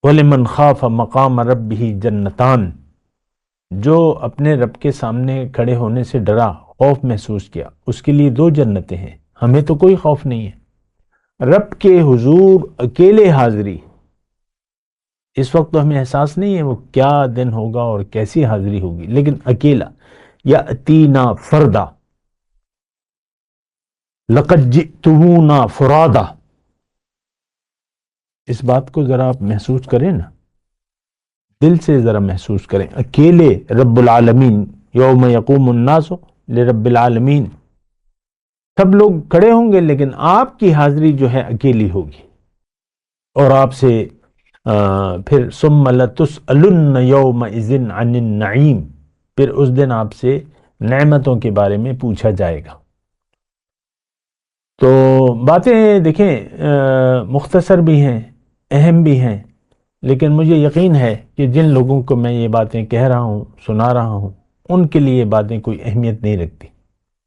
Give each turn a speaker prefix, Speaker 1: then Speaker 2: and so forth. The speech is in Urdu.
Speaker 1: وَلِمَنْ خَافَ مَقَامَ رَبِّهِ جَنَّتَانِ، جو اپنے رب کے سامنے کھڑے ہونے سے ڈرا، خوف محسوس کیا، اس کے لیے 2 جنتیں ہیں۔ ہمیں تو کوئی خوف نہیں ہے، رب کے حضور اکیلے حاضری، اس وقت تو ہمیں احساس نہیں ہے وہ کیا دن ہوگا اور کیسی حاضری ہوگی، لیکن اکیلا، یأتینا فردا، لقد جئتمونا فرادا، اس بات کو ذرا آپ محسوس کریں نا، دل سے ذرا محسوس کریں، اکیلے رب العالمین، یوم یقوم الناس لرب العالمین، سب لوگ کھڑے ہوں گے لیکن آپ کی حاضری جو ہے اکیلی ہوگی، اور آپ سے پھر ثم لتسألن یومئذ عن النعیم، پھر اس دن آپ سے نعمتوں کے بارے میں پوچھا جائے گا۔ تو باتیں دیکھیں مختصر بھی ہیں، اہم بھی ہیں، لیکن مجھے یقین ہے کہ جن لوگوں کو میں یہ باتیں کہہ رہا ہوں، سنا رہا ہوں، ان کے لیے یہ باتیں کوئی اہمیت نہیں رکھتی۔